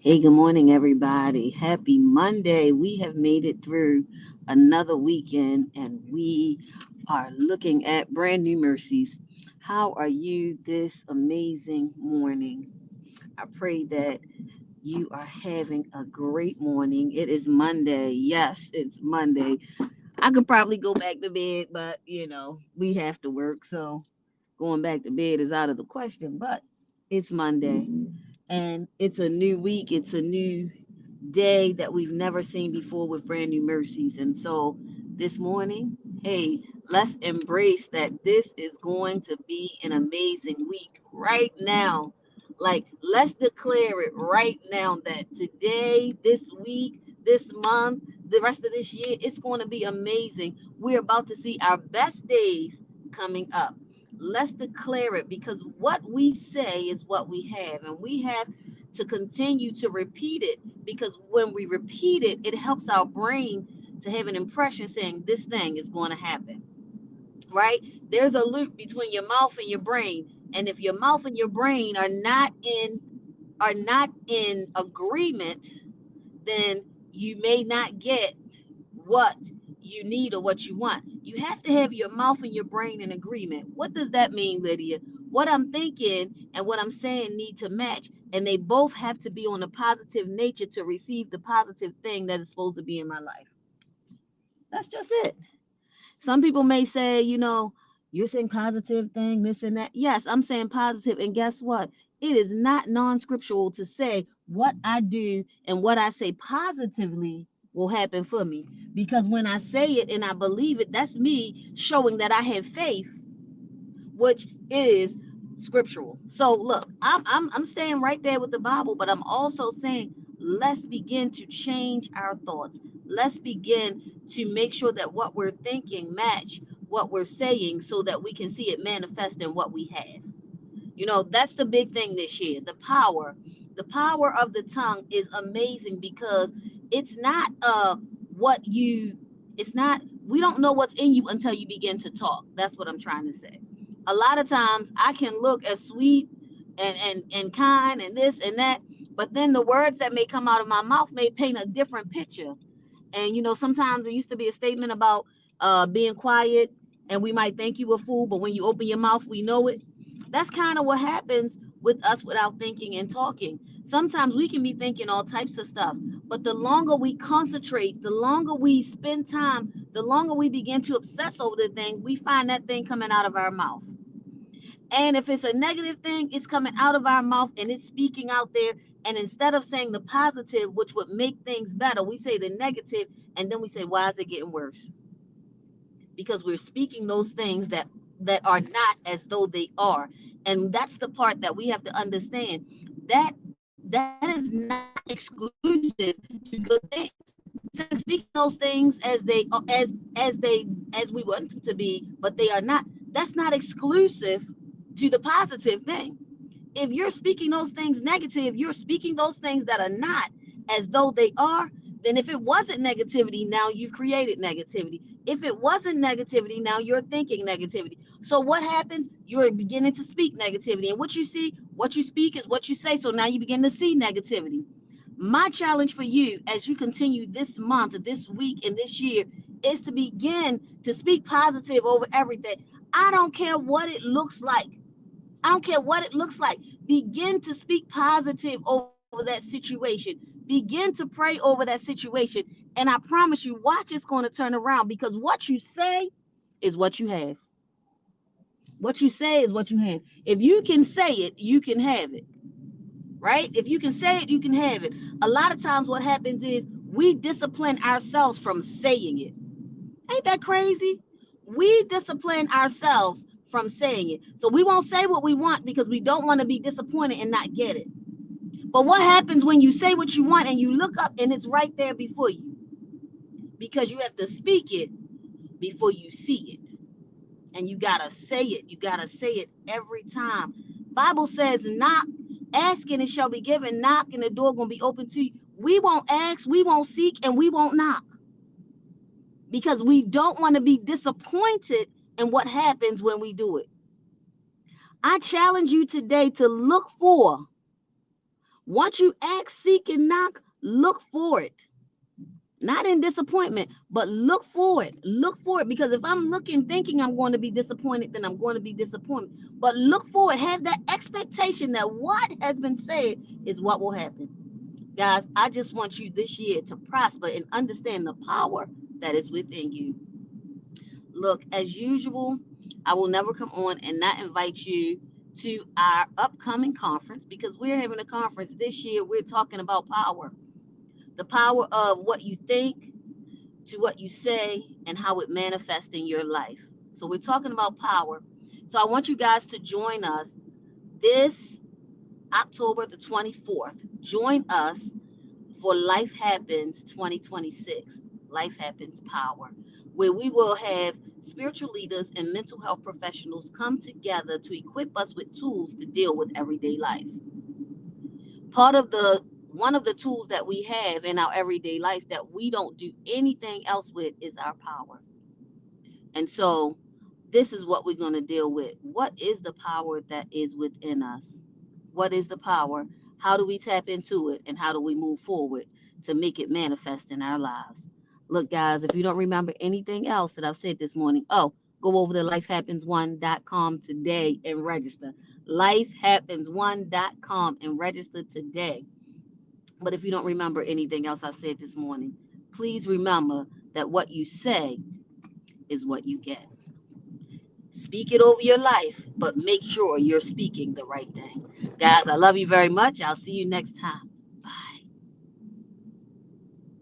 Hey, good morning, everybody. Happy Monday. We have made it through another weekend and we are looking at brand new mercies. How are you this amazing morning? I pray that you are having a great morning. It is Monday. Yes, it's Monday. I could probably go back to bed, but we have to work. So going back to bed is out of the question, but it's Monday and it's a new week. It's a new day that we've never seen before with brand new mercies. And so this morning, hey, let's embrace that this is going to be an amazing week right now. Like, let's declare it right now that today, this week, this month, the rest of this year, it's going to be amazing. We're about to see our best days coming up. Let's declare it because what we say is what we have, and we have to continue to repeat it because when we repeat it, it helps our brain to have an impression saying this thing is going to happen, right? There's a loop between your mouth and your brain, and if your mouth and your brain are not in agreement, then you may not get what you need or what you want. You have to have your mouth and your brain in agreement. What does that mean, Lydia? What I'm thinking and what I'm saying need to match, and they both have to be on a positive nature to receive the positive thing that is supposed to be in my life. That's just it. Some people may say, you're saying positive thing, this and that. Yes, I'm saying positive, and guess what? It is not non-scriptural to say what I do and what I say positively will happen for me. Because when I say it and I believe it, that's me showing that I have faith, which is scriptural. So look, I'm staying right there with the Bible, but I'm also saying let's begin to change our thoughts. Let's begin to make sure that what we're thinking match what we're saying so that we can see it manifest in what we have. That's the big thing this year. The power of the tongue is amazing because it's not what you it's not we don't know what's in you until you begin to talk. That's what I'm trying to say. A lot of times I can look as sweet and kind and this and that, but then the words that may come out of my mouth may paint a different picture. And sometimes there used to be a statement about being quiet, and we might think you a fool, but when you open your mouth, we know it. That's kind of what happens with us without thinking and talking. Sometimes we can be thinking all types of stuff, but the longer we concentrate, the longer we spend time, the longer we begin to obsess over the thing, we find that thing coming out of our mouth. And if it's a negative thing, it's coming out of our mouth and it's speaking out there. And instead of saying the positive, which would make things better, we say the negative, and then we say, why is it getting worse? Because we're speaking those things that are not as though they are. And that's the part that we have to understand. That is not exclusive to good things. Speaking those things as we want them to be, but they are not. That's not exclusive to the positive thing. If you're speaking those things negative, you're speaking those things that are not as though they are. Then if it wasn't negativity, now you created negativity. If it wasn't negativity, now you're thinking negativity. So what happens? You're beginning to speak negativity. And what you see, what you speak is what you say. So now you begin to see negativity. My challenge for you as you continue this month, this week, and this year is to begin to speak positive over everything. I don't care what it looks like. I don't care what it looks like. Begin to speak positive over that situation. Begin to pray over that situation. And I promise you, watch it's going to turn around because what you say is what you have. What you say is what you have. If you can say it, you can have it. Right? If you can say it, you can have it. A lot of times what happens is we discipline ourselves from saying it. Ain't that crazy? We discipline ourselves from saying it. So we won't say what we want because we don't want to be disappointed and not get it. But what happens when you say what you want and you look up and it's right there before you? Because you have to speak it before you see it. And you got to say it. You got to say it every time. Bible says, knock, ask and it shall be given. Knock and the door going to be open to you. We won't ask, we won't seek, and we won't knock. Because we don't want to be disappointed in what happens when we do it. I challenge you today to look for Once you ask, seek, and knock, look for it. Not in disappointment, but look for it. Look for it. Because if I'm looking, thinking I'm going to be disappointed, then I'm going to be disappointed. But look for it. Have that expectation that what has been said is what will happen. Guys, I just want you this year to prosper and understand the power that is within you. Look, as usual, I will never come on and not invite you to our upcoming conference because we're having a conference this year. We're talking about power, the power of what you think to what you say and how it manifests in your life. So we're talking about power. So I want you guys to join us this October the 24th. Join us for Life Happens 2026, Life Happens Power, where we will have spiritual leaders and mental health professionals come together to equip us with tools to deal with everyday life. Part of the One of the tools that we have in our everyday life that we don't do anything else with is our power. And so this is what we're going to deal with. What is the power that is within us? What is the power? How do we tap into it? And how do we move forward to make it manifest in our lives? Look, guys, if you don't remember anything else that I've said this morning, go over to lifehappens1.com today and register. Lifehappens1.com and register today. But if you don't remember anything else I've said this morning, please remember that what you say is what you get. Speak it over your life, but make sure you're speaking the right thing. Guys, I love you very much. I'll see you next time.